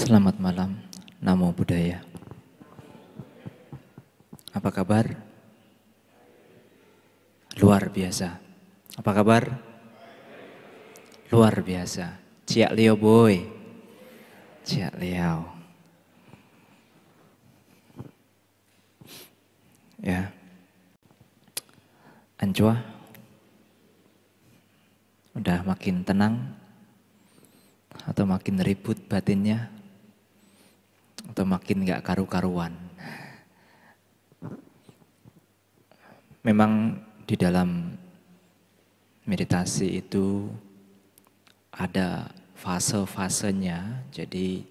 Selamat malam, Namo Buddhaya. Apa kabar? Luar biasa. Apa kabar? Luar biasa. Ciak Leo boy. Ciak Leo. Ya. Anjua. Udah makin tenang? Atau makin ribut batinnya? Atau makin gak karu-karuan? Memang di dalam meditasi itu ada fase-fasenya. Jadi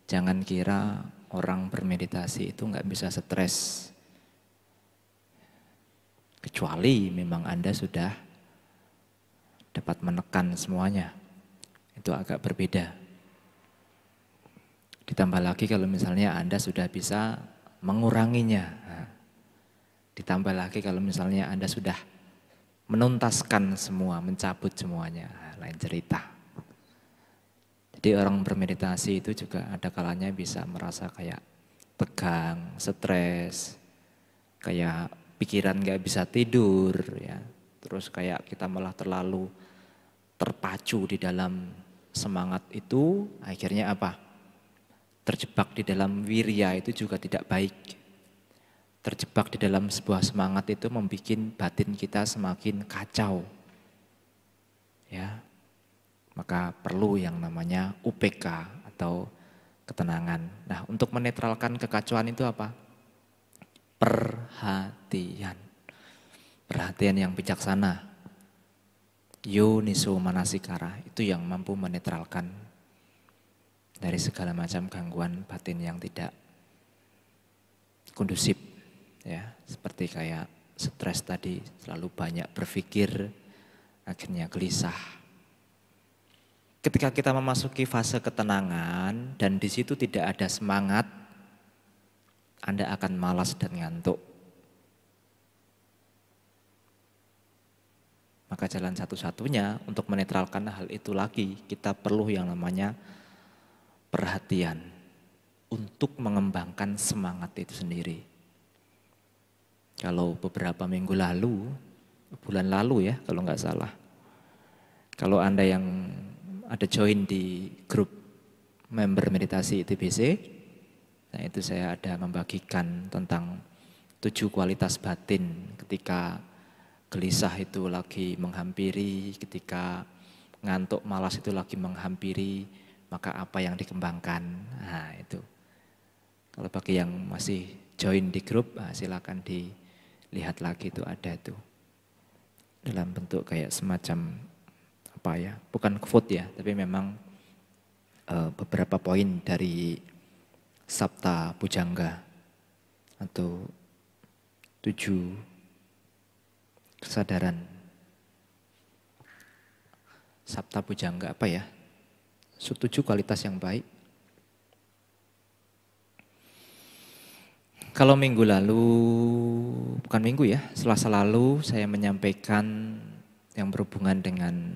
jangan kira orang bermeditasi itu gak bisa stres. Kecuali memang Anda sudah dapat menekan semuanya. Itu agak berbeda. Ditambah lagi kalau misalnya Anda sudah bisa menguranginya. Ditambah lagi kalau misalnya Anda sudah menuntaskan semua, mencabut semuanya. Lain cerita. Jadi orang bermeditasi itu juga ada kalanya bisa merasa kayak tegang, stres, kayak pikiran gak bisa tidur, ya. Terus kayak kita malah terlalu terpacu di dalam semangat itu, akhirnya apa? Terjebak di dalam wirya itu juga tidak baik. Terjebak di dalam sebuah semangat itu membuat batin kita semakin kacau. Ya. Maka perlu yang namanya UPK atau ketenangan. Nah, untuk menetralkan kekacauan itu apa? Perhatian. Perhatian yang bijaksana. Yoniso manasikara itu yang mampu menetralkan dari segala macam gangguan batin yang tidak kondusif, ya, seperti kayak stres tadi, selalu banyak berpikir, akhirnya gelisah. Ketika kita memasuki fase ketenangan dan di situ tidak ada semangat, Anda akan malas dan ngantuk. Maka jalan satu-satunya untuk menetralkan hal itu lagi, kita perlu yang namanya perhatian untuk mengembangkan semangat itu sendiri. Kalau beberapa minggu lalu, bulan lalu ya kalau nggak salah, kalau Anda yang ada join di grup member meditasi ITBC, nah itu saya ada membagikan tentang 7 kualitas batin ketika gelisah itu lagi menghampiri, ketika ngantuk malas itu lagi menghampiri, maka apa yang dikembangkan. Nah itu. Kalau bagi yang masih join di grup, nah silakan dilihat lagi itu ada itu. Dalam bentuk kayak semacam apa ya, bukan quote ya, tapi memang beberapa poin dari Sabta Pujangga atau 7 kesadaran. Sabta Pujangga apa ya? 7 kualitas yang baik. Kalau minggu lalu, bukan minggu ya, Selasa lalu saya menyampaikan yang berhubungan dengan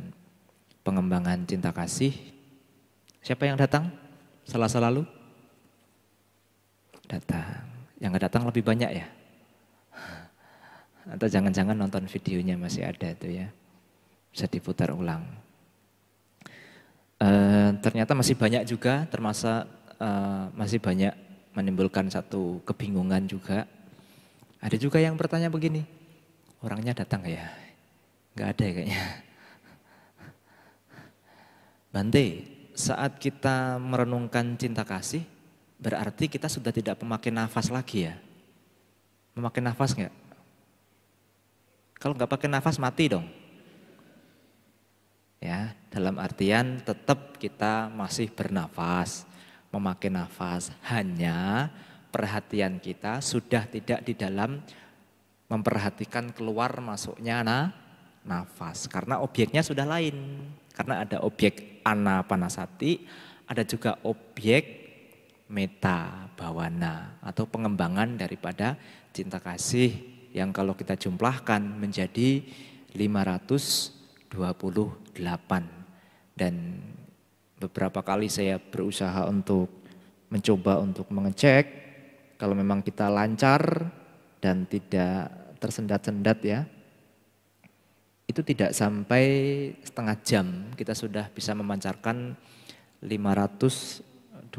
pengembangan cinta kasih. Siapa yang datang Selasa lalu? Datang. Yang gak datang lebih banyak ya? Atau jangan-jangan nonton videonya masih ada itu ya. Bisa diputar ulang. Ternyata masih banyak juga, termasuk masih banyak menimbulkan satu kebingungan juga. Ada juga yang bertanya begini, orangnya datang ya? Nggak ada ya kayaknya. Bante, saat kita merenungkan cinta kasih, berarti kita sudah tidak memakai nafas lagi ya? Memakai nafas nggak? Kalau nggak pakai nafas mati dong. Ya, dalam artian tetap kita masih bernafas, memakai nafas, hanya perhatian kita sudah tidak di dalam memperhatikan keluar masuknya nafas, karena objeknya sudah lain. Karena ada objek anapanasati, ada juga objek meta bawana atau pengembangan daripada cinta kasih yang kalau kita jumlahkan menjadi 528. Dan beberapa kali saya berusaha untuk mencoba untuk mengecek kalau memang kita lancar dan tidak tersendat-sendat ya. Itu tidak sampai setengah jam kita sudah bisa memancarkan 528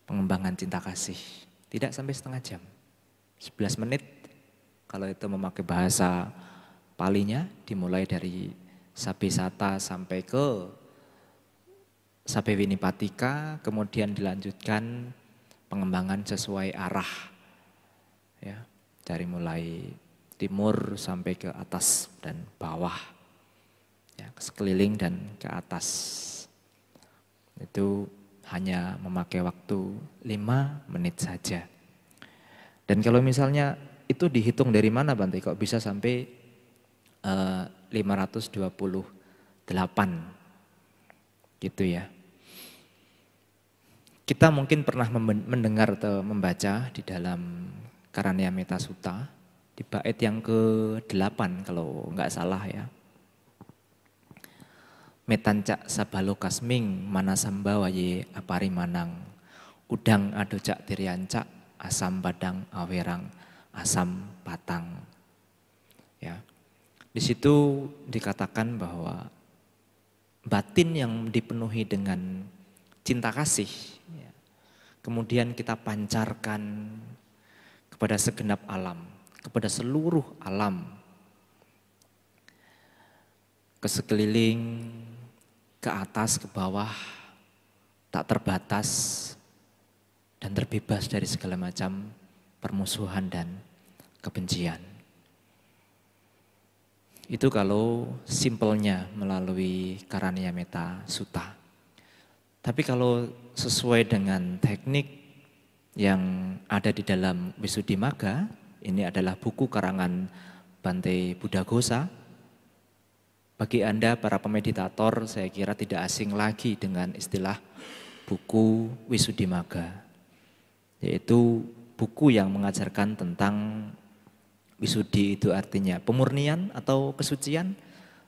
pengembangan cinta kasih. Tidak sampai setengah jam. 11 menit kalau itu memakai bahasa palinya dimulai dari Sabesata sampai ke Sabe Winipatika, kemudian dilanjutkan pengembangan sesuai arah. Ya, dari mulai timur sampai ke atas dan bawah, ya, sekeliling dan ke atas. Itu hanya memakai waktu 5 menit saja. Dan kalau misalnya itu dihitung dari mana Bante, kok bisa sampai 528 gitu ya. Kita mungkin pernah mendengar atau membaca di dalam Karania Metta Sutta di bait yang ke-8 kalau enggak salah ya. Metanca sabalokasming manasambawaye aparimanang udang adocak tiriancak asam padang awerang asam patang. Ya. Di situ dikatakan bahwa batin yang dipenuhi dengan cinta kasih ya, kemudian kita pancarkan kepada segenap alam, kepada seluruh alam, ke sekeliling, ke atas, ke bawah, tak terbatas dan terbebas dari segala macam permusuhan dan kebencian. Itu kalau simpelnya melalui Karania Metta Sutta. Tapi kalau sesuai dengan teknik yang ada di dalam Visuddhimagga, ini adalah buku karangan Bante Buddhaghosa. Bagi Anda para pemeditator, saya kira tidak asing lagi dengan istilah buku Visuddhimagga, yaitu buku yang mengajarkan tentang Visuddhi itu artinya pemurnian atau kesucian,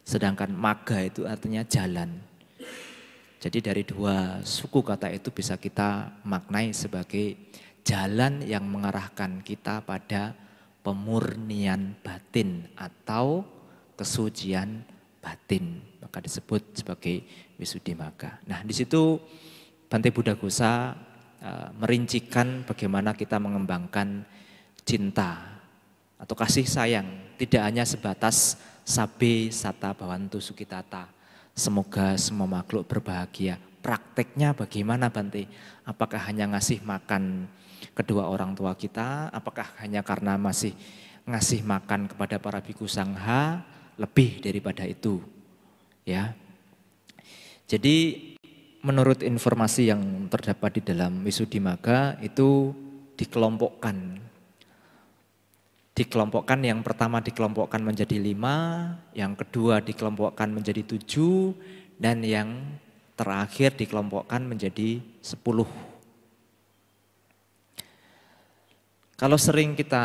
sedangkan Magga itu artinya jalan. Jadi dari dua suku kata itu bisa kita maknai sebagai jalan yang mengarahkan kita pada pemurnian batin atau kesucian batin. Maka disebut sebagai Visuddhimagga. Nah di situ Bante Buddhaghosa merincikan bagaimana kita mengembangkan cinta atau kasih sayang. Tidak hanya sebatas sabe sata bhavantu sukitata. Semoga semua makhluk berbahagia. Prakteknya bagaimana Bante? Apakah hanya ngasih makan kedua orang tua kita? Apakah hanya karena masih ngasih makan kepada para bhikkhu sangha? Lebih daripada itu. Ya. Jadi menurut informasi yang terdapat di dalam Visuddhimagga itu dikelompokkan. Yang pertama dikelompokkan menjadi 5, yang kedua dikelompokkan menjadi 7, dan yang terakhir dikelompokkan menjadi 10. Kalau sering kita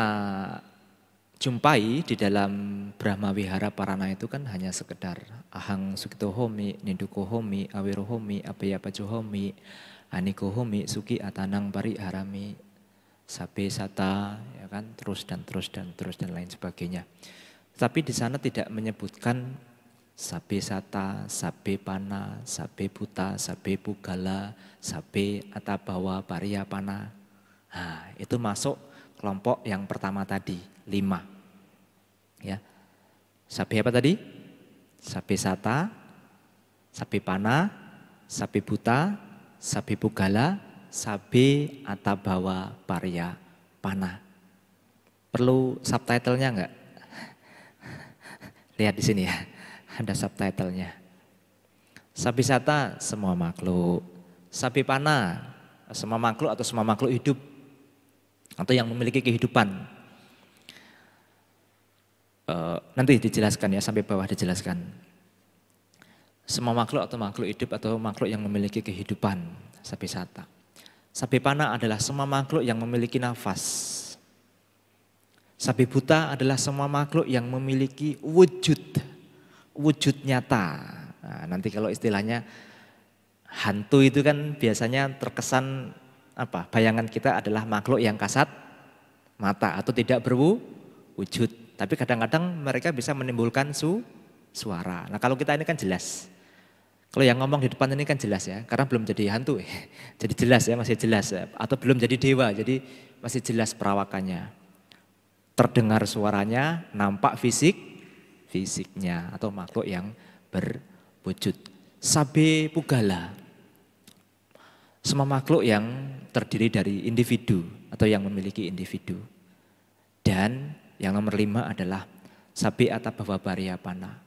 jumpai di dalam Brahma Wihara Parana itu kan hanya sekedar ahang sukitohomi, nindukohomi, awirohomi, apayapajohomi, anikohomi, suki atanang pariharami, sabe sata, ya kan, terus dan lain sebagainya. Tapi di sana tidak menyebutkan sabe sata, sabe pana, sabe buta, sabe pugala, sabe atabawa pariyapana. Nah, itu masuk kelompok yang pertama tadi, 5. Ya. Sabe apa tadi? Sabe sata, sabe pana, sabe buta, sabe pugala, sabe atabawa parya pana. Perlu subtitlenya enggak? Lihat di sini ya, ada subtitlenya. Sabe sata, semua makhluk. Sabe pana, semua makhluk atau semua makhluk hidup atau yang memiliki kehidupan. Nanti dijelaskan ya, sampai bawah dijelaskan. Semua makhluk atau makhluk hidup atau makhluk yang memiliki kehidupan, sabe sata. Sabe pana adalah semua makhluk yang memiliki nafas. Sabe buta adalah semua makhluk yang memiliki wujud nyata. Nah, nanti kalau istilahnya Hantu itu kan biasanya terkesan apa? Bayangan kita adalah makhluk yang kasat mata atau tidak berwujud. Tapi kadang-kadang mereka bisa menimbulkan suara. Nah kalau kita ini kan jelas. Kalau yang ngomong di depan ini kan jelas ya, karena belum jadi hantu. Jadi jelas ya, masih jelas ya. Atau belum jadi dewa, jadi masih jelas perawakannya. Terdengar suaranya, nampak fisiknya atau makhluk yang berwujud. Sabe Pugala, semua makhluk yang terdiri dari individu atau yang memiliki individu. Dan yang nomor 5 adalah Sabe Atabawa Pariyapana,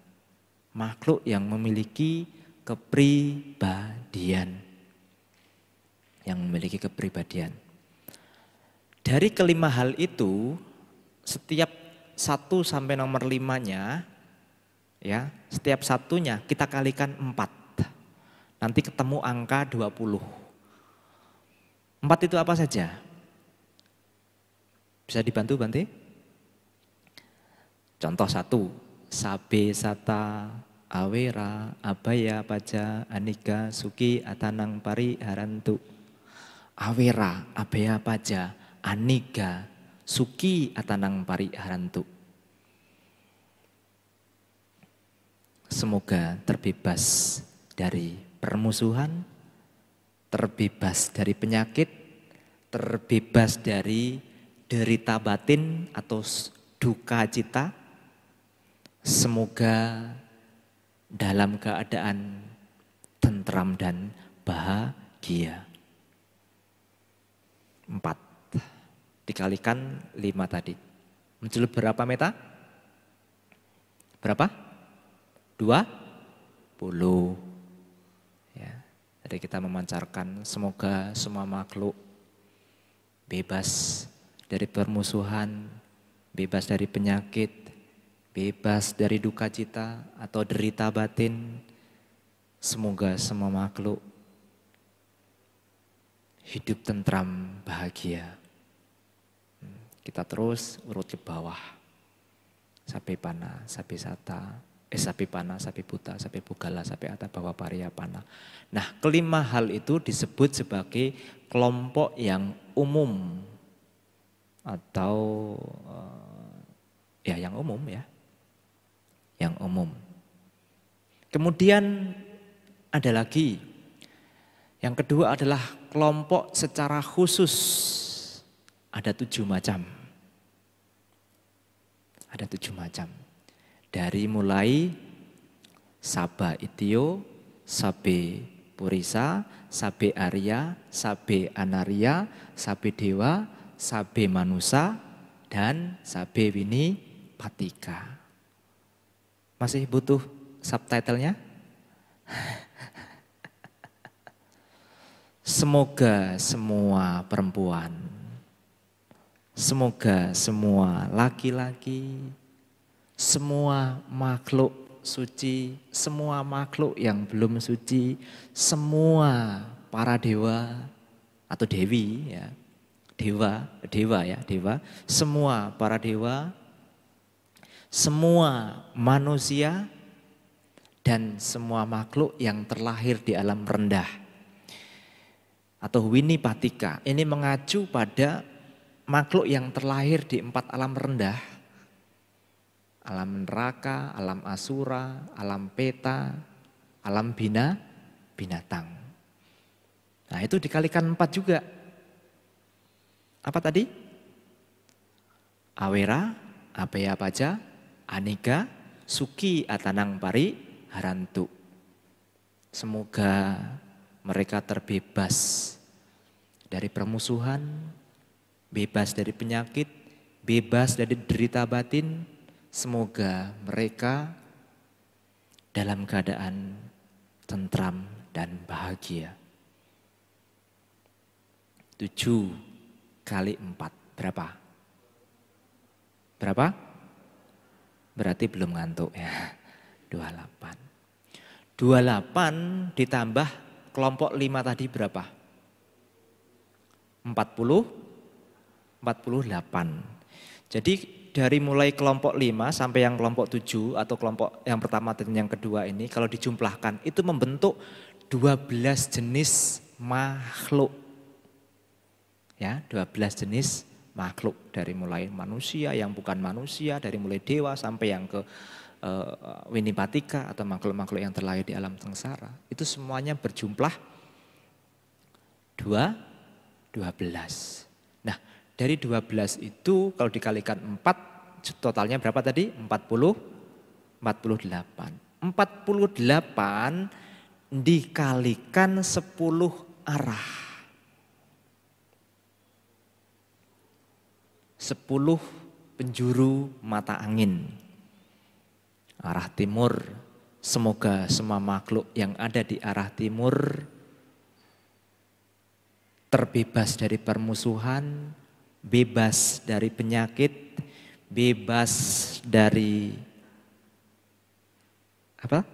makhluk yang memiliki kepribadian. Yang memiliki kepribadian. Dari kelima hal itu, setiap 1 sampai nomor 5-nya, ya, setiap satunya kita kalikan 4. Nanti ketemu angka 20. 4 itu apa saja? Bisa dibantu Bante? Contoh 1, Sabe Sata Awera Abaya Paja Anika Suki Atanang Pari Harantu. Awera Abaya Paja Anika Suki Atanang Pari Harantu. Semoga terbebas dari permusuhan, terbebas dari penyakit, terbebas dari derita batin atau duka cita. Semoga dalam keadaan tentram dan bahagia. 4 dikalikan 5 tadi. Muncul berapa meta? Berapa? 20. Ya, jadi kita memancarkan semoga semua makhluk bebas dari permusuhan, bebas dari penyakit, bebas dari duka cita atau derita batin. Semoga semua makhluk hidup tentram, bahagia. Kita terus urut ke bawah. Sabe Pana, Sabe Sata, Sabe Pana, Sabe Buta, Sabe Pugala, Sabe Atabawa Pariyapana. Nah, kelima hal itu disebut sebagai kelompok yang umum atau ya yang umum ya. Yang umum. Kemudian ada lagi. Yang kedua adalah kelompok secara khusus. Ada 7 macam. Ada 7 macam. Dari mulai Saba Itio, Sabe Purisa, Sabe Arya, Sabe Anarya, Sabe Dewa, Sabe Manusa, dan Sabe Wini Patika. Masih butuh subtitlenya? Semoga semua perempuan, semoga semua laki-laki, semua makhluk suci, semua makhluk yang belum suci, semua para dewa atau dewi ya, dewa, semua para dewa, semua manusia dan semua makhluk yang terlahir di alam rendah atau Wini Patika. Ini mengacu pada makhluk yang terlahir di 4 alam rendah. Alam neraka, alam asura, alam peta, alam binatang. Nah itu dikalikan 4 juga. Apa tadi? Awera, Abaya Paja, Anika, Suki Atanang Pari Harantu. Semoga mereka terbebas dari permusuhan, bebas dari penyakit, bebas dari derita batin. Semoga mereka dalam keadaan tentram dan bahagia. 7 kali 4 berapa? Berapa? Berarti belum ngantuk ya. 28. 28 ditambah kelompok 5 tadi berapa? 48. Jadi dari mulai kelompok 5 sampai yang kelompok 7 atau kelompok yang pertama dan yang kedua ini kalau dijumlahkan itu membentuk 12 jenis makhluk. Ya, 12 jenis makhluk, dari mulai manusia, yang bukan manusia, dari mulai dewa sampai yang ke Winipatika atau makhluk-makhluk yang terlahir di alam sengsara. Itu semuanya berjumlah 12. Nah, dari 12 itu kalau dikalikan 4, totalnya berapa tadi? 48. 48 dikalikan 10 arah. 10 penjuru mata angin. Arah timur, semoga semua makhluk yang ada di arah timur terbebas dari permusuhan, bebas dari penyakit, bebas dari apa?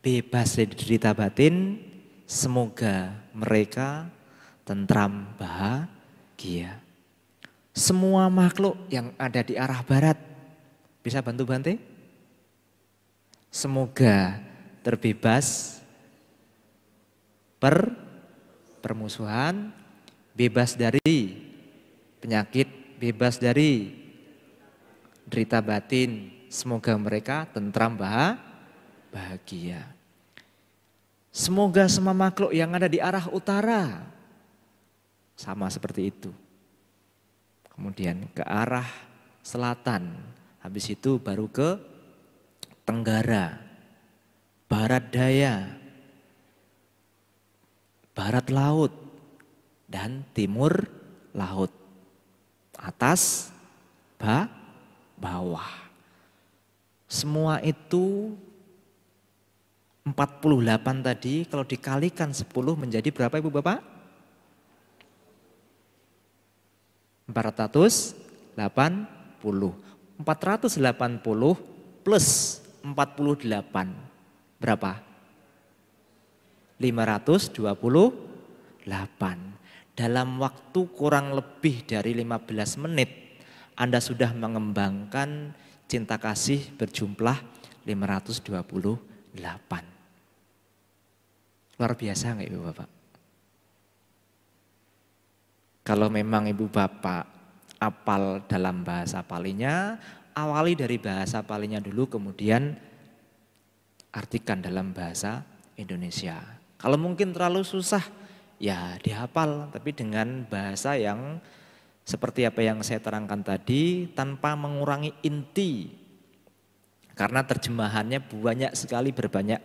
Bebas dari derita batin, semoga mereka tentram bahagia. Semua makhluk yang ada di arah barat, bisa bantu Bante? Semoga terbebas permusuhan, bebas dari penyakit, bebas dari derita batin. Semoga mereka tentram bahagia. Semoga semua makhluk yang ada di arah utara sama seperti itu. Kemudian ke arah selatan, habis itu baru ke tenggara, barat daya, barat laut, dan timur laut. Atas, bawah. Semua itu 48 tadi kalau dikalikan 10 menjadi berapa Ibu Bapak? 480. 480 plus 48 berapa? 528. Dalam waktu kurang lebih dari 15 menit Anda sudah mengembangkan cinta kasih berjumlah 528. Luar biasa enggak Ibu Bapak? Kalau memang Ibu Bapak apal dalam bahasa Palinya, awali dari bahasa Palinya dulu, kemudian artikan dalam bahasa Indonesia. Kalau mungkin terlalu susah, ya dihafal, tapi dengan bahasa yang seperti apa yang saya terangkan tadi, tanpa mengurangi inti. Karena terjemahannya banyak sekali, berbanyak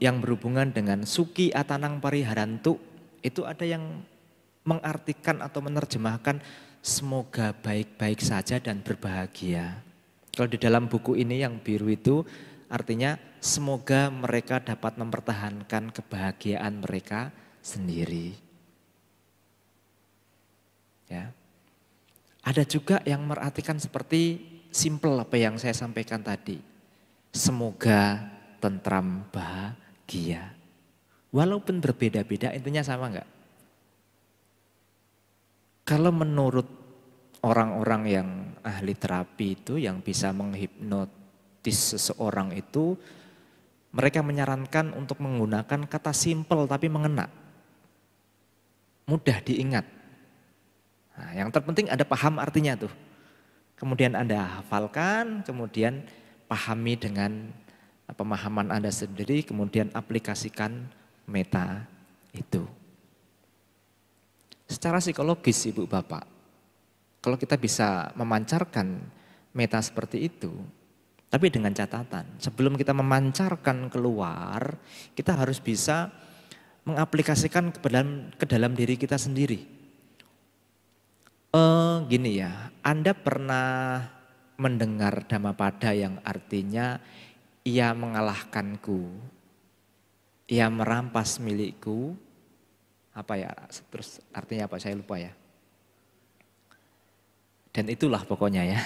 yang berhubungan dengan Suki Atanang Pariharantu. Itu ada yang mengartikan atau menerjemahkan semoga baik-baik saja dan berbahagia. Kalau di dalam buku ini yang biru itu artinya semoga mereka dapat mempertahankan kebahagiaan mereka sendiri. Ya. Ada juga yang merartikan seperti simple apa yang saya sampaikan tadi. Semoga tentram bahagia. Walaupun berbeda-beda intinya sama enggak? Kalau menurut orang-orang yang ahli terapi itu yang bisa menghipnotis seseorang itu, mereka menyarankan untuk menggunakan kata simple tapi mengena. Mudah diingat. Nah, yang terpenting ada paham artinya tuh. Kemudian Anda hafalkan, kemudian pahami dengan pemahaman Anda sendiri, kemudian aplikasikan meta itu. Secara psikologis Ibu Bapak, kalau kita bisa memancarkan meta seperti itu, tapi dengan catatan, sebelum kita memancarkan keluar, kita harus bisa mengaplikasikan ke dalam diri kita sendiri. Gini ya, Anda pernah mendengar Dhammapada yang artinya ia mengalahkanku, ia merampas milikku, apa ya, terus artinya apa saya lupa ya. Dan itulah pokoknya ya.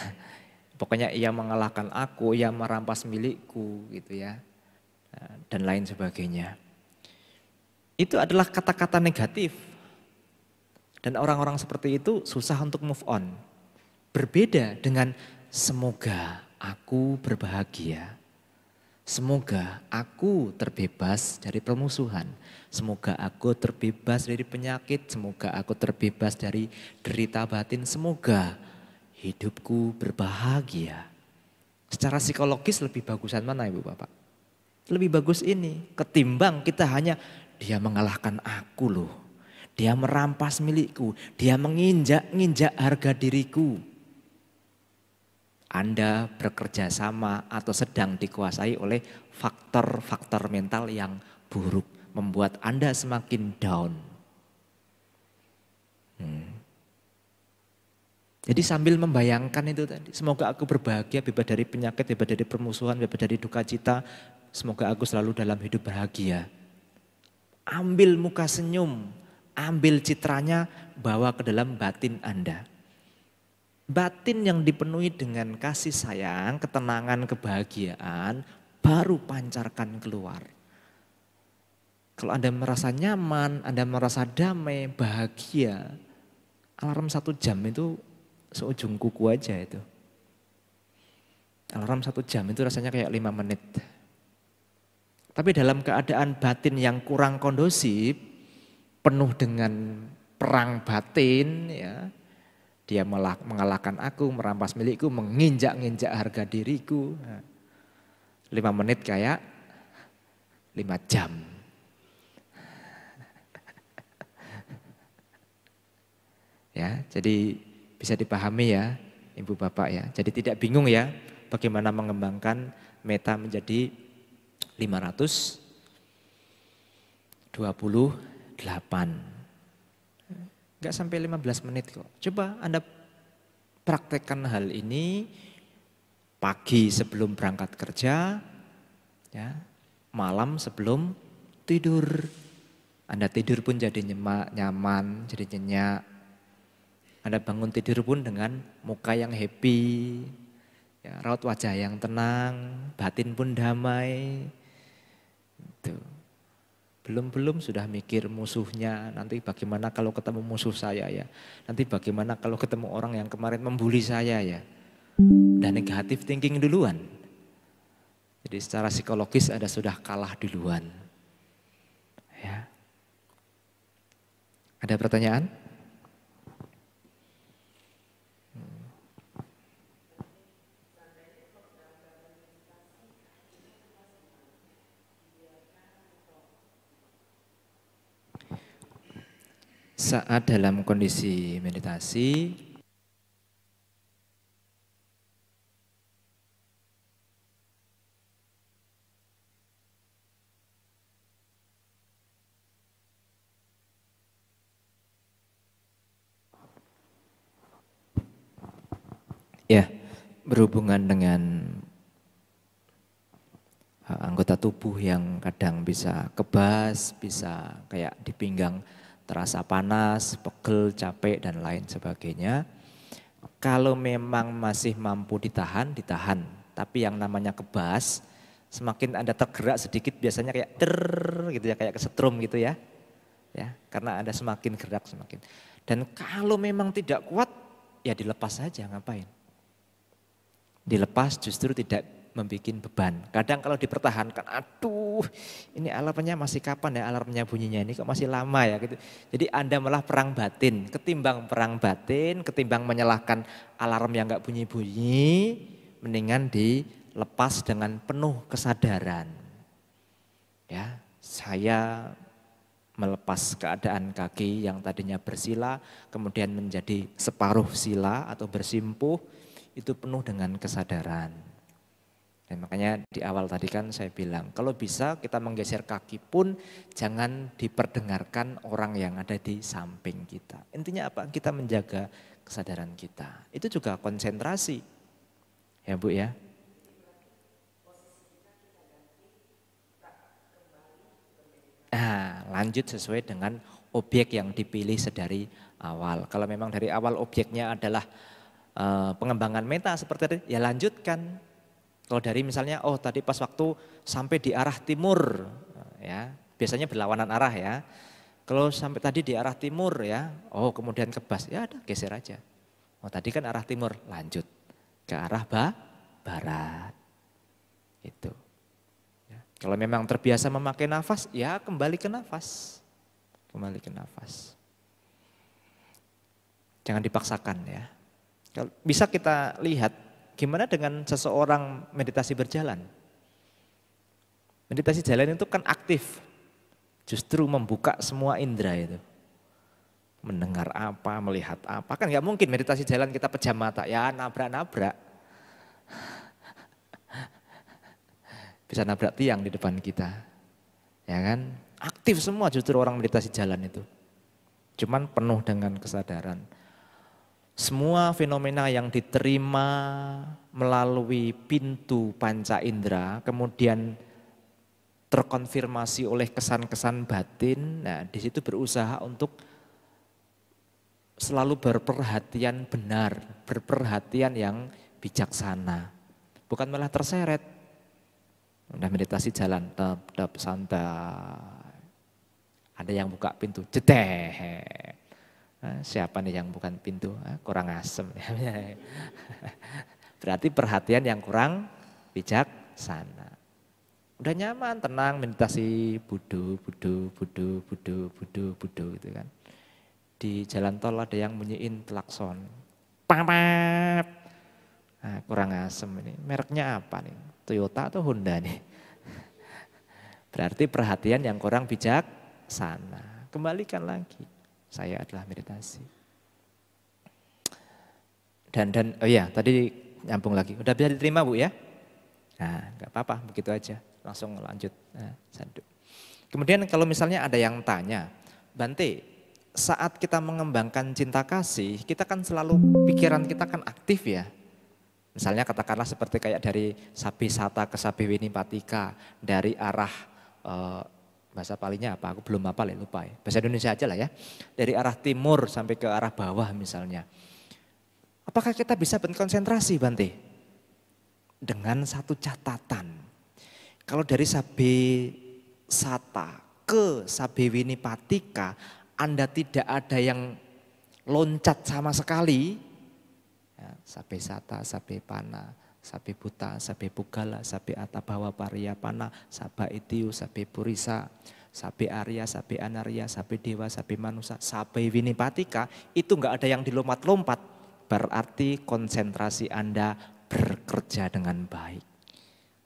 Pokoknya ia mengalahkan aku, ia merampas milikku gitu ya. Dan lain sebagainya. Itu adalah kata-kata negatif. Dan orang-orang seperti itu susah untuk move on. Berbeda dengan semoga aku berbahagia. Semoga aku terbebas dari permusuhan. Semoga aku terbebas dari penyakit. Semoga aku terbebas dari derita batin. Semoga hidupku berbahagia. Secara psikologis lebih bagusan mana Ibu Bapak? Lebih bagus ini. Ketimbang kita hanya dia mengalahkan aku loh. Dia merampas milikku. Dia menginjak-injak harga diriku. Anda bekerja sama atau sedang dikuasai oleh faktor-faktor mental yang buruk. Membuat Anda semakin down. Jadi sambil membayangkan itu tadi. Semoga aku berbahagia, bebas dari penyakit, bebas dari permusuhan, bebas dari duka cita. Semoga aku selalu dalam hidup bahagia. Ambil muka senyum, ambil citranya, bawa ke dalam batin Anda. Batin yang dipenuhi dengan kasih sayang, ketenangan, kebahagiaan, baru pancarkan keluar. Kalau Anda merasa nyaman, Anda merasa damai, bahagia, alarm 1 jam itu seujung kuku aja itu. Alarm 1 jam itu rasanya kayak 5 menit. Tapi dalam keadaan batin yang kurang kondusif, penuh dengan perang batin, ya, dia mengalahkan aku, merampas milikku, menginjak-injak harga diriku. 5 menit kayak 5 jam. Ya, jadi bisa dipahami ya Ibu Bapak ya. Jadi tidak bingung ya bagaimana mengembangkan meta menjadi 528. Enggak sampai 15 menit kok. Coba Anda praktekkan hal ini pagi sebelum berangkat kerja, ya, malam sebelum tidur. Anda tidur pun jadi nyaman, jadi nyenyak. Anda bangun tidur pun dengan muka yang happy, ya, raut wajah yang tenang, batin pun damai. Itu. Belum sudah mikir musuhnya, nanti bagaimana kalau ketemu musuh saya ya. Nanti bagaimana kalau ketemu orang yang kemarin membuli saya ya. Dan negatif thinking duluan. Jadi secara psikologis Anda sudah kalah duluan. Ya. Ada pertanyaan? Saat dalam kondisi meditasi, ya, berhubungan dengan anggota tubuh yang kadang bisa kebas, bisa kayak di pinggang terasa panas, pegel, capek dan lain sebagainya. Kalau memang masih mampu ditahan, ditahan. Tapi yang namanya kebas, semakin Anda tergerak sedikit biasanya kayak gitu ya, kayak kesetrum gitu ya. Ya, karena Anda semakin gerak semakin. Dan kalau memang tidak kuat, ya dilepas saja, ngapain? Dilepas justru tidak membuat beban. Kadang kalau dipertahankan, aduh ini alarmnya masih kapan ya alarmnya bunyinya ini kok masih lama ya gitu. Jadi Anda malah perang batin, ketimbang perang batin, ketimbang menyalahkan alarm yang gak bunyi-bunyi, mendingan dilepas dengan penuh kesadaran. Ya, saya melepas keadaan kaki yang tadinya bersila, kemudian menjadi separuh sila atau bersimpuh, itu penuh dengan kesadaran. Dan makanya di awal tadi kan saya bilang, kalau bisa kita menggeser kaki pun jangan diperdengarkan orang yang ada di samping kita. Intinya apa? Kita menjaga kesadaran kita. Itu juga konsentrasi. Ya Bu ya. Nah, lanjut sesuai dengan objek yang dipilih sedari awal. Kalau memang dari awal objeknya adalah pengembangan meta seperti tadi, ya lanjutkan. Kalau dari misalnya, oh tadi pas waktu sampai di arah timur, ya biasanya berlawanan arah ya. Kalau sampai tadi di arah timur ya, oh kemudian kebas, ya ada geser aja. Oh tadi kan arah timur, lanjut ke arah barat. Itu. Kalau memang terbiasa memakai nafas, ya kembali ke nafas. Kembali ke nafas. Jangan dipaksakan ya. Bisa kita lihat gimana dengan seseorang meditasi berjalan. Meditasi jalan itu kan aktif. Justru membuka semua indera itu. Mendengar apa, melihat apa. Kan nggak mungkin meditasi jalan kita pejam mata. Ya nabrak-nabrak. Bisa nabrak tiang di depan kita. Ya kan? Aktif semua justru orang meditasi jalan itu. Cuman penuh dengan kesadaran. Semua fenomena yang diterima melalui pintu panca indera, kemudian terkonfirmasi oleh kesan-kesan batin, nah di situ berusaha untuk selalu berperhatian benar, berperhatian yang bijaksana. Bukan malah terseret. Udah meditasi jalan, tep santai. Ada yang buka pintu, jedeh. Siapa nih yang bukan pintu? Kurang asem. Berarti perhatian yang kurang bijaksana. Udah nyaman, tenang, meditasi budu gitu kan. Di jalan tol ada yang bunyiin klakson. Pamap. Nah, kurang asem ini. Mereknya apa nih? Toyota atau Honda nih? Berarti perhatian yang kurang bijaksana. Kembalikan lagi. Saya adalah meditasi. Dan oh iya tadi nyambung lagi. Udah bisa diterima Bu ya? Nah gak apa-apa begitu aja. Langsung lanjut. Nah, kemudian kalau misalnya ada yang tanya, Bante saat kita mengembangkan cinta kasih kita kan selalu pikiran kita kan aktif ya. Misalnya katakanlah seperti kayak dari Sabisata ke Sabewinipatika. Dari arah bahasa Palinya apa? Aku belum hafal ya, lupa ya. Bahasa Indonesia aja lah ya. Dari arah timur sampai ke arah bawah misalnya. Apakah kita bisa berkonsentrasi Bante? Dengan satu catatan. Kalau dari Sabisata ke Sabewinipatika, Anda tidak ada yang loncat sama sekali. Ya, Sabisata, Sabepana, Sabe Buta, Sabe Pugala, Sabe Atabawa Pariyapana, Saba Itiu, Sabe Purisa, Sabe Arya, Sabe Anarya, Sabe Dewa, Sabe Manusa, Sabe Winipatika, itu enggak ada yang dilompat-lompat. Berarti konsentrasi Anda bekerja dengan baik.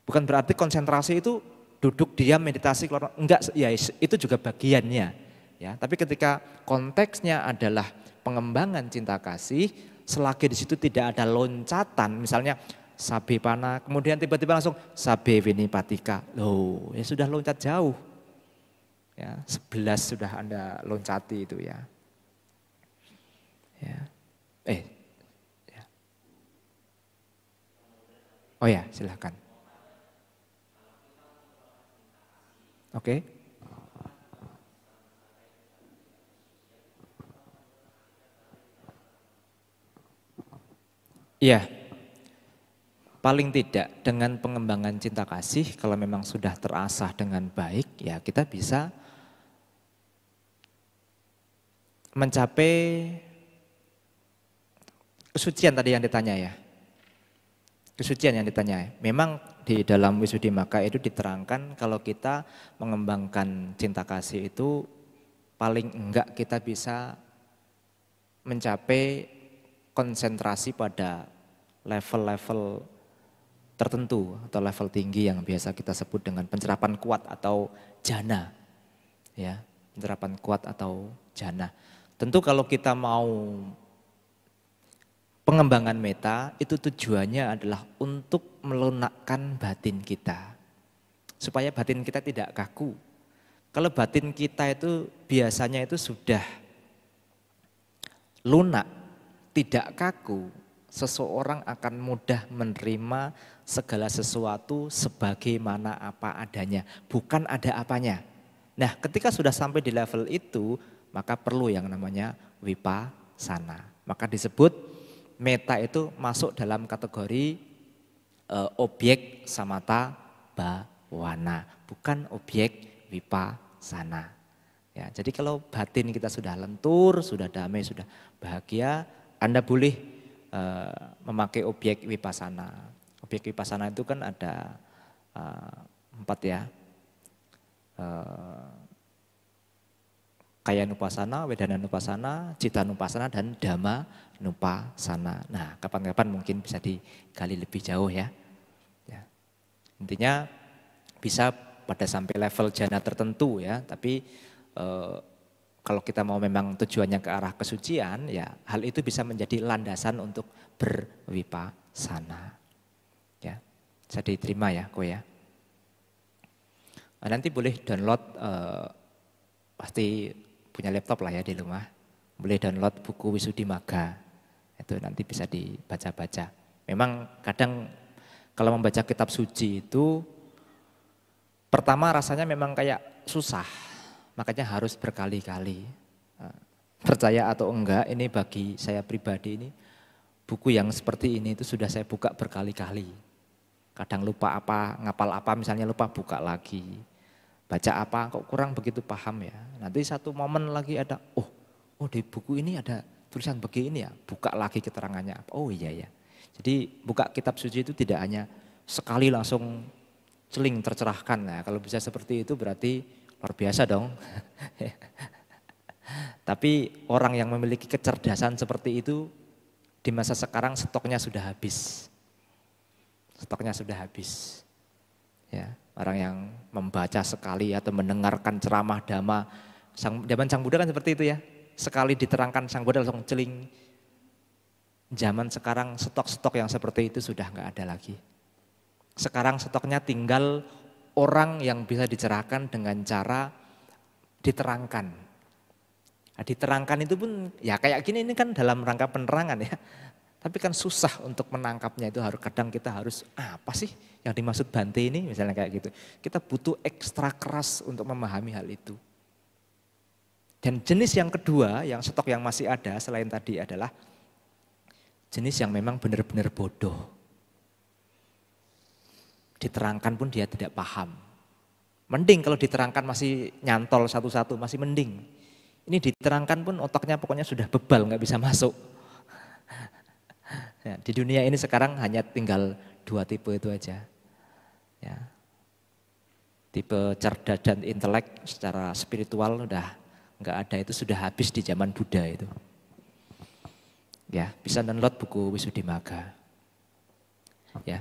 Bukan berarti konsentrasi itu duduk diam meditasi keluar, enggak ya itu juga bagiannya. Ya, tapi ketika konteksnya adalah pengembangan cinta kasih, selagi di situ tidak ada loncatan, misalnya Sabe Pana, kemudian tiba-tiba langsung Sabe Winipatika. Loh, ya sudah loncat jauh. Ya, 11 sudah Anda loncati itu ya. Ya. Ya. Oh ya, silahkan. Oke. Iya. Paling tidak dengan pengembangan cinta kasih kalau memang sudah terasah dengan baik ya kita bisa mencapai kesucian tadi yang ditanya ya. Kesucian yang ditanya. Memang di dalam Wisudimaka itu diterangkan kalau kita mengembangkan cinta kasih itu paling enggak kita bisa mencapai konsentrasi pada level-level tertentu atau level tinggi yang biasa kita sebut dengan pencerapan kuat atau jana. Ya, pencerapan kuat atau jana. Tentu kalau kita mau pengembangan meta itu tujuannya adalah untuk melunakkan batin kita. Supaya batin kita tidak kaku. Kalau batin kita itu biasanya itu sudah lunak, tidak kaku, seseorang akan mudah menerima segala sesuatu sebagaimana apa adanya, bukan ada apanya. Nah, ketika sudah sampai di level itu, maka perlu yang namanya vipassana. Maka disebut meta itu masuk dalam kategori objek samatha bhawana, bukan objek vipassana. Ya, jadi kalau batin kita sudah lentur, sudah damai, sudah bahagia, Anda boleh memakai objek vipassana. Objek vipassana itu kan ada 4 ya. Kayanupasana, Wedananupasana, Citanupasana, dan Dhammanupasana. Nah, kapan-kapan mungkin bisa digali lebih jauh ya. Intinya bisa pada sampai level jana tertentu ya, tapi kalau kita mau memang tujuannya ke arah kesucian, ya hal itu bisa menjadi landasan untuk berwipasana. Ya, bisa diterima ya, Ko ya. Nah, nanti boleh download, pasti punya laptop lah ya di rumah, boleh download buku Wisudimagga, itu nanti bisa dibaca-baca. Memang kadang kalau membaca kitab suci itu, pertama rasanya memang kayak susah, makanya harus berkali-kali. Percaya atau enggak, ini bagi saya pribadi ini, buku yang seperti ini itu sudah saya buka berkali-kali. Kadang lupa apa, ngapal apa misalnya lupa buka lagi. Baca apa kok kurang begitu paham ya. Nanti satu momen lagi ada, oh di buku ini ada tulisan begini ya, buka lagi keterangannya apa. Oh iya ya. Jadi buka kitab suci itu tidak hanya sekali langsung celing tercerahkan. Nah, kalau bisa seperti itu berarti luar biasa dong. Tapi orang yang memiliki kecerdasan seperti itu di masa sekarang stoknya sudah habis. Stoknya sudah habis. Ya, orang yang membaca sekali atau mendengarkan ceramah dhamma, zaman Sang Buddha kan seperti itu ya. Sekali diterangkan Sang Buddha langsung celing. Zaman sekarang stok-stok yang seperti itu sudah nggak ada lagi. Sekarang stoknya tinggal orang yang bisa dicerahkan dengan cara diterangkan. Nah, diterangkan itu pun ya kayak gini, ini kan dalam rangka penerangan ya. Tapi kan susah untuk menangkapnya, itu kadang kita harus apa sih yang dimaksud Bante ini misalnya kayak gitu. Kita butuh ekstra keras untuk memahami hal itu. Dan jenis yang kedua, yang stok yang masih ada selain tadi adalah jenis yang memang benar-benar bodoh. Diterangkan pun dia tidak paham. Mending kalau diterangkan masih nyantol satu-satu, masih mending. Ini diterangkan pun otaknya pokoknya sudah bebal, nggak bisa masuk. Ya, di dunia ini sekarang hanya tinggal dua tipe itu aja. Ya. Tipe cerdas dan intelek secara spiritual udah nggak ada, itu sudah habis di zaman Buddha itu. Ya, bisa download buku Wisudimagga. Ya.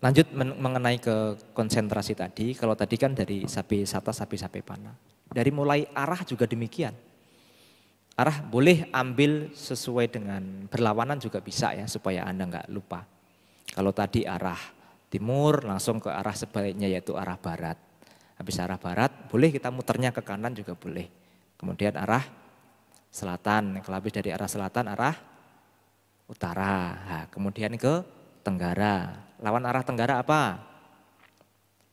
Lanjut mengenai ke konsentrasi tadi, kalau tadi kan dari sapi sata, sapi pana. Dari mulai arah juga demikian. Arah boleh ambil sesuai dengan berlawanan juga bisa ya, supaya Anda nggak lupa. Kalau tadi arah timur langsung ke arah sebaliknya yaitu arah barat. Habis arah barat boleh kita muternya ke kanan juga boleh. Kemudian arah selatan, kalau habis dari arah selatan arah utara. Nah, kemudian ke tenggara. Lawan arah tenggara apa?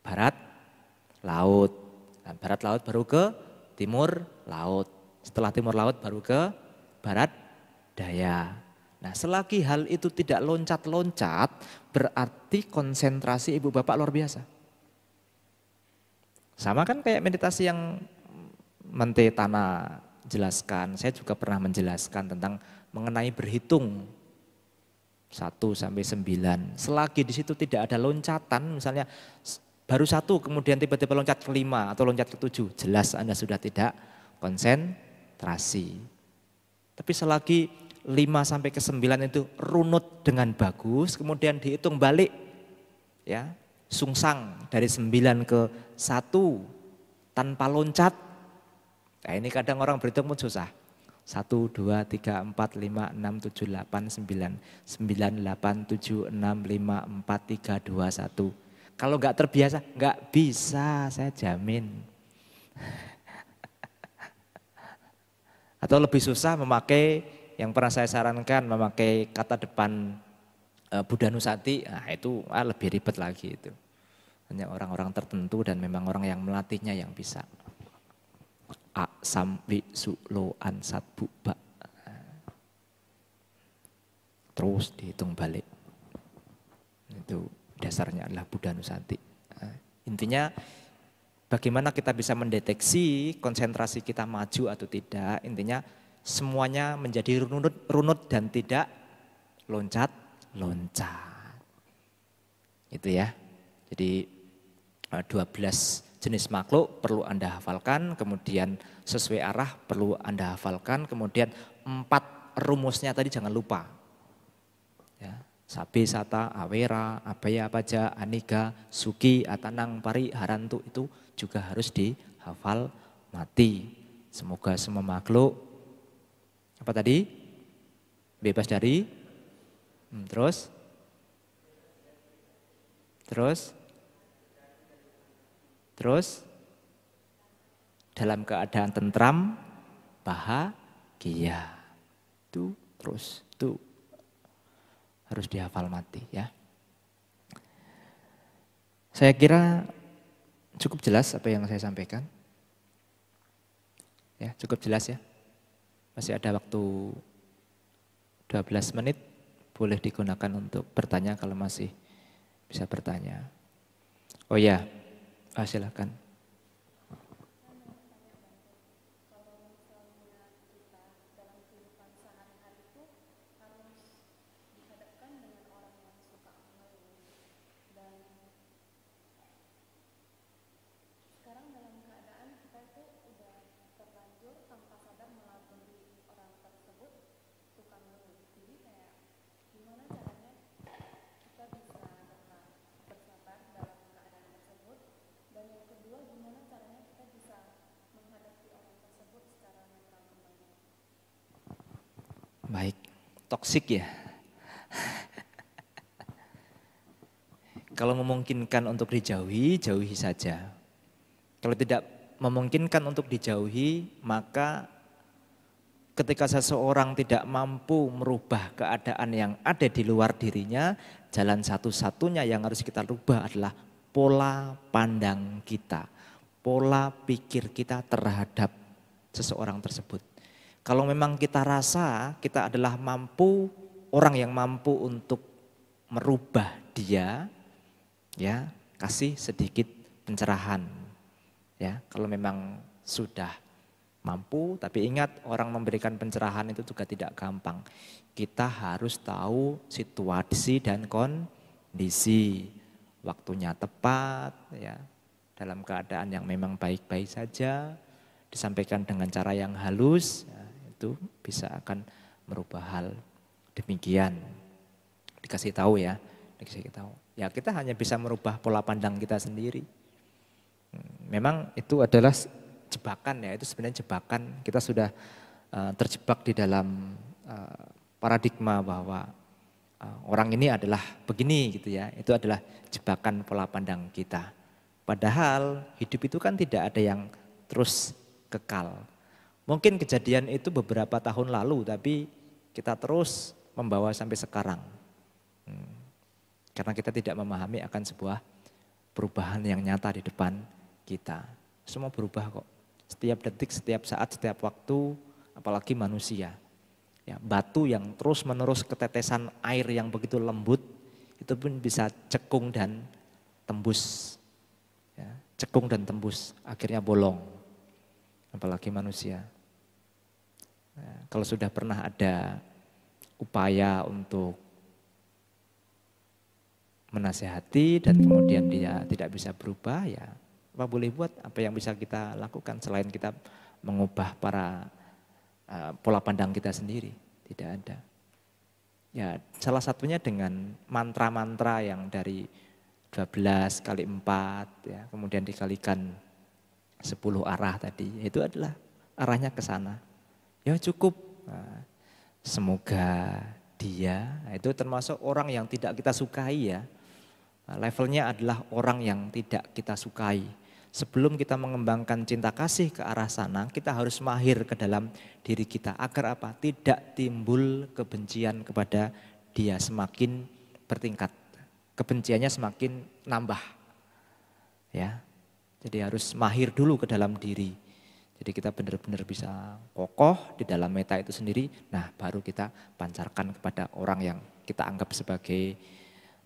Barat laut. Nah, barat laut baru ke timur laut. Setelah timur laut baru ke barat daya. Nah, selagi hal itu tidak loncat-loncat, berarti konsentrasi ibu bapak luar biasa. Sama kan kayak meditasi yang Mente Tana jelaskan. Saya juga pernah menjelaskan tentang mengenai berhitung 1 sampai 9. Selagi di situ tidak ada loncatan, misalnya baru 1 kemudian tiba-tiba loncat ke 5 atau loncat ke 7, jelas Anda sudah tidak konsentrasi. Tapi selagi 5 sampai ke 9 itu runut dengan bagus, kemudian dihitung balik ya, sungsang dari 9 ke 1 tanpa loncat. Nah, ini kadang orang berhitung pun susah. 1, 2, 3, 4, 5, 6, 7, 8, 9, 9, 8, 7, 6, 5, 4, 3, 2, 1. Kalau nggak terbiasa, nggak bisa, saya jamin. Atau lebih susah memakai, yang pernah saya sarankan memakai kata depan Buddha Nusati, nah itu lebih ribet lagi itu. Hanya orang-orang tertentu dan memang orang yang melatihnya yang bisa. A sam wi su lo an sat bu ba. Terus dihitung balik. Itu dasarnya adalah Buddha Nusati. Intinya bagaimana kita bisa mendeteksi konsentrasi kita maju atau tidak. Intinya semuanya menjadi runut dan tidak loncat-loncat. Itu ya. Jadi 12 jenis makhluk perlu Anda hafalkan, kemudian sesuai arah perlu Anda hafalkan, kemudian 4 rumusnya tadi jangan lupa. Ya, Sabe, Sata, Awera, Abaya, Paja, Aniga, Suki, Atanang, Pari, Harantu itu juga harus dihafal mati. Semoga semua makhluk apa tadi? Bebas dari terus dalam keadaan tentram, bahagia. Itu terus itu harus dihafal mati ya. Saya kira cukup jelas apa yang saya sampaikan. Ya, cukup jelas ya. Masih ada waktu 12 menit, boleh digunakan untuk bertanya kalau masih bisa bertanya. Oh ya, silakan. Baik, toksik ya. Kalau memungkinkan untuk dijauhi, jauhi saja. Kalau tidak memungkinkan untuk dijauhi, maka ketika seseorang tidak mampu merubah keadaan yang ada di luar dirinya, jalan satu-satunya yang harus kita rubah adalah pola pandang kita, pola pikir kita terhadap seseorang tersebut. Kalau memang kita rasa kita adalah orang yang mampu untuk merubah dia, ya kasih sedikit pencerahan. Ya, kalau memang sudah mampu, tapi ingat orang memberikan pencerahan itu juga tidak gampang. Kita harus tahu situasi dan kondisi, waktunya tepat, ya dalam keadaan yang memang baik-baik saja, disampaikan dengan cara yang halus. Itu bisa akan merubah hal demikian. Dikasih tahu ya, dikasih tahu. Ya kita hanya bisa merubah pola pandang kita sendiri. Memang itu adalah jebakan ya, itu sebenarnya jebakan. Kita sudah terjebak di dalam paradigma bahwa orang ini adalah begini gitu ya. Itu adalah jebakan pola pandang kita. Padahal hidup itu kan tidak ada yang terus kekal. Mungkin kejadian itu beberapa tahun lalu, tapi kita terus membawa sampai sekarang. Karena kita tidak memahami akan sebuah perubahan yang nyata di depan kita. Semua berubah kok. Setiap detik, setiap saat, setiap waktu, apalagi manusia. Ya, batu yang terus menerus ketetesan air yang begitu lembut, itu pun bisa cekung dan tembus. Ya, cekung dan tembus, akhirnya bolong. Apalagi manusia. Nah, kalau sudah pernah ada upaya untuk menasehati dan kemudian dia tidak bisa berubah, ya apa boleh buat, apa yang bisa kita lakukan selain kita mengubah pola pandang kita sendiri, tidak ada. Ya salah satunya dengan mantra-mantra yang dari 12 kali 4, ya, kemudian dikalikan 10 arah tadi, itu adalah arahnya ke sana. Ya cukup, nah, semoga dia, itu termasuk orang yang tidak kita sukai ya. Levelnya adalah orang yang tidak kita sukai. Sebelum kita mengembangkan cinta kasih ke arah sana, kita harus mahir ke dalam diri kita. Agar apa? Tidak timbul kebencian kepada dia, semakin bertingkat. Kebenciannya semakin nambah. Ya. Jadi harus mahir dulu ke dalam diri. Jadi kita benar-benar bisa kokoh di dalam meta itu sendiri. Nah baru kita pancarkan kepada orang yang kita anggap sebagai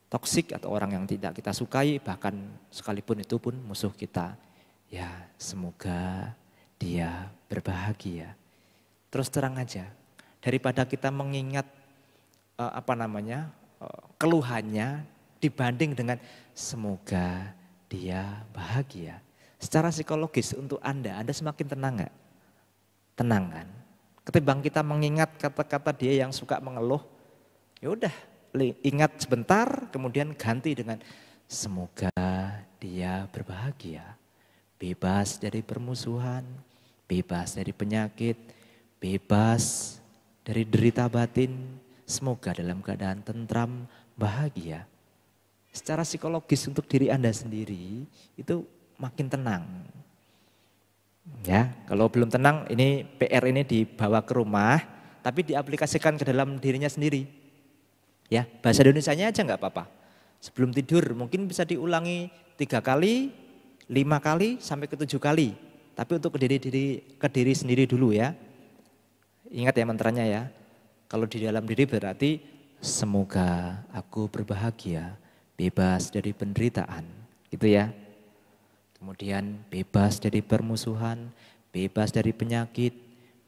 toksik atau orang yang tidak kita sukai. Bahkan sekalipun itu pun musuh kita. Ya semoga dia berbahagia. Terus terang aja. Daripada kita mengingat keluhannya dibanding dengan semoga dia bahagia. Secara psikologis untuk Anda semakin tenang nggak? Tenang kan? Ketimbang kita mengingat kata-kata dia yang suka mengeluh, ya udah ingat sebentar, kemudian ganti dengan semoga dia berbahagia, bebas dari permusuhan, bebas dari penyakit, bebas dari derita batin, semoga dalam keadaan tentram, bahagia. Secara psikologis untuk diri Anda sendiri itu makin tenang. Ya, kalau belum tenang ini PR ini dibawa ke rumah, tapi diaplikasikan ke dalam dirinya sendiri. Ya, bahasa Indonesianya aja nggak apa-apa. Sebelum tidur mungkin bisa diulangi 3 kali, 5 kali, sampai ke 7 kali. Tapi untuk ke diri sendiri dulu ya. Ingat ya mantranya ya. Kalau di dalam diri berarti semoga aku berbahagia, bebas dari penderitaan. Gitu ya. Kemudian bebas dari permusuhan, bebas dari penyakit,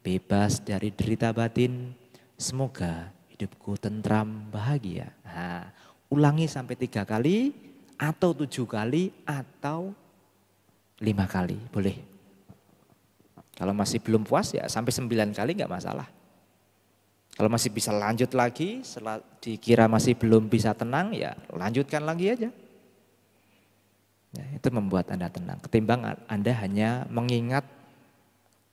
bebas dari derita batin. Semoga hidupku tentram, bahagia. Nah, ulangi sampai 3 kali, atau 7 kali, atau 5 kali. Boleh. Kalau masih belum puas ya sampai 9 kali nggak masalah. Kalau masih bisa lanjut lagi, setelah dikira masih belum bisa tenang, ya lanjutkan lagi aja. Ya, itu membuat Anda tenang. Ketimbang Anda hanya mengingat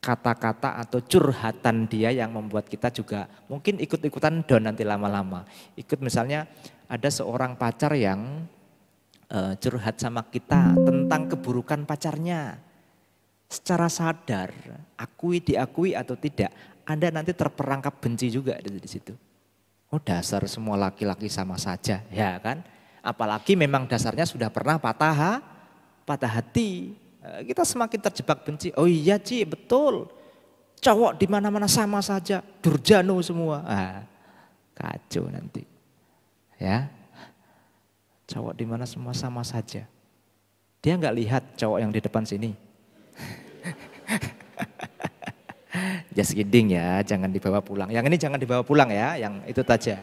kata-kata atau curhatan dia yang membuat kita juga mungkin ikut-ikutan down nanti lama-lama. Ikut misalnya ada seorang pacar yang curhat sama kita tentang keburukan pacarnya. Secara sadar, diakui atau tidak, Anda nanti terperangkap benci juga di situ. Oh dasar semua laki-laki sama saja, ya kan? Apalagi memang dasarnya sudah pernah patah hati. Kita semakin terjebak benci. Oh iya Ci, betul. Cowok di mana-mana sama saja, durjano semua. Kacau nanti. Ya. Cowok di mana semua sama saja. Dia nggak lihat cowok yang di depan sini. Just kidding ya, jangan dibawa pulang. Yang ini jangan dibawa pulang ya, yang itu saja.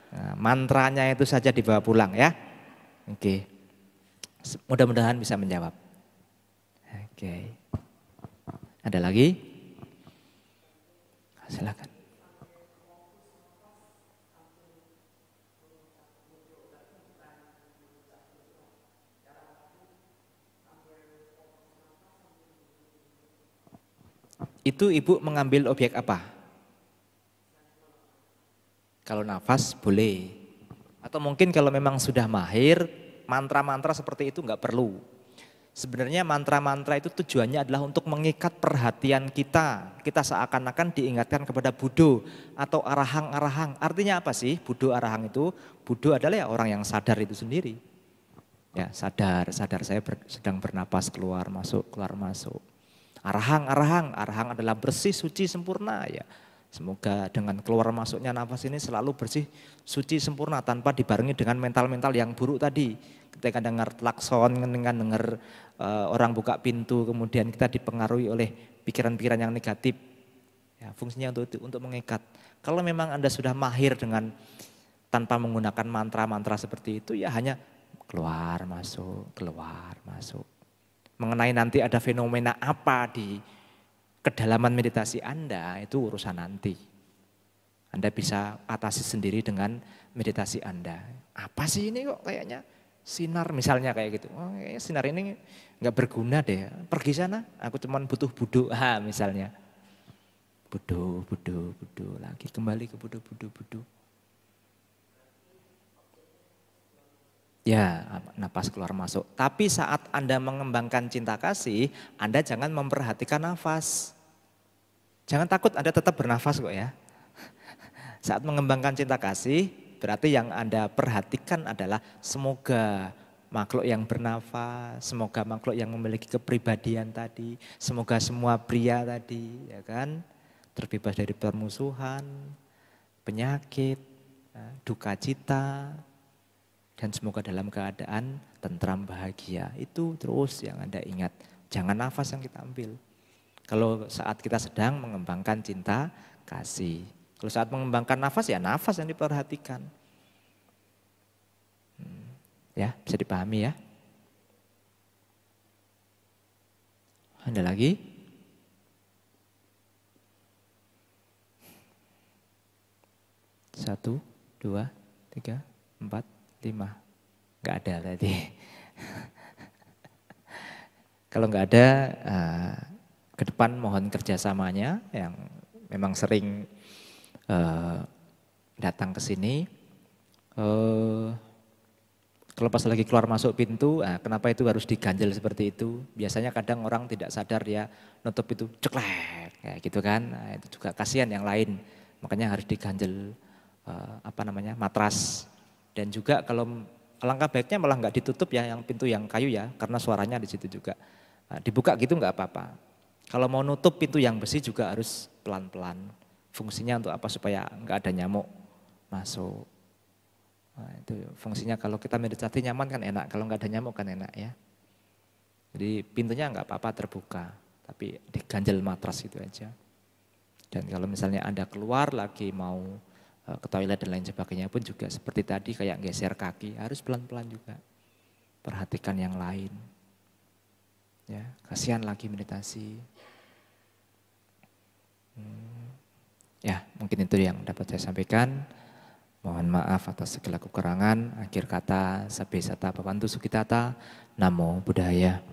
Nah, mantranya itu saja dibawa pulang ya. Oke. Mudah-mudahan bisa menjawab. Oke. Ada lagi? Silakan. Itu ibu mengambil objek apa? Kalau nafas boleh. Atau mungkin kalau memang sudah mahir, mantra-mantra seperti itu nggak perlu. Sebenarnya mantra-mantra itu tujuannya adalah untuk mengikat perhatian kita. Kita seakan-akan diingatkan kepada Buddha atau arahang-arahang. Artinya apa sih Buddha arahang itu? Buddha adalah ya orang yang sadar itu sendiri. Ya sadar saya sedang bernapas keluar masuk. Arahang adalah bersih, suci, sempurna ya. Semoga dengan keluar masuknya nafas ini selalu bersih, suci, sempurna tanpa dibarengi dengan mental-mental yang buruk tadi. Ketika dengar klakson, dengar orang buka pintu, kemudian kita dipengaruhi oleh pikiran-pikiran yang negatif. Ya, fungsinya untuk mengikat. Kalau memang Anda sudah mahir dengan tanpa menggunakan mantra-mantra seperti itu, ya hanya keluar masuk, keluar masuk. Mengenai nanti ada fenomena apa di kedalaman meditasi Anda, itu urusan nanti. Anda bisa atasi sendiri dengan meditasi Anda. Apa sih ini kok kayaknya sinar misalnya kayak gitu. Oh, kayaknya sinar ini nggak berguna deh. Pergi sana, aku cuma butuh budu. Misalnya. Budu lagi kembali ke budu. Ya, napas keluar masuk. Tapi saat Anda mengembangkan cinta kasih, Anda jangan memperhatikan nafas. Jangan takut, Anda tetap bernafas kok ya. Saat mengembangkan cinta kasih, berarti yang Anda perhatikan adalah semoga makhluk yang bernafas, semoga makhluk yang memiliki kepribadian tadi, semoga semua pria tadi, ya kan, terbebas dari permusuhan, penyakit, duka cita, dan semoga dalam keadaan tentram bahagia. Itu terus yang Anda ingat. Jangan nafas yang kita ambil. Kalau saat kita sedang mengembangkan cinta kasih. Kalau saat mengembangkan nafas ya nafas yang diperhatikan. Ya bisa dipahami ya. Ada lagi? Satu, dua, tiga, empat, lima. Nggak ada tadi. Kalau nggak ada, ke depan mohon kerjasamanya yang memang sering datang ke sini. Kalau pas lagi keluar masuk pintu, kenapa itu harus diganjel seperti itu? Biasanya kadang orang tidak sadar dia nutup itu ceklek, kayak gitu kan. Nah, itu juga kasihan yang lain, makanya harus diganjel matras. Dan juga kalau alangkah baiknya malah nggak ditutup ya, yang pintu yang kayu ya, karena suaranya di situ juga. Nah, dibuka gitu nggak apa-apa. Kalau mau nutup pintu yang besi juga harus pelan-pelan. Fungsinya untuk apa? Supaya nggak ada nyamuk masuk. Nah, itu fungsinya kalau kita meditasi nyaman kan enak, kalau nggak ada nyamuk kan enak ya. Jadi pintunya nggak apa-apa terbuka, tapi diganjel matras gitu aja. Dan kalau misalnya Anda keluar lagi mau ke toilet dan lain sebagainya pun juga seperti tadi kayak geser kaki, harus pelan-pelan juga. Perhatikan yang lain. Ya, kasihan lagi meditasi. Ya, mungkin itu yang dapat saya sampaikan. Mohon maaf atas segala kekurangan. Akhir kata, Sabbe Sata Bhavantu Sukitata. Namo Buddhaya.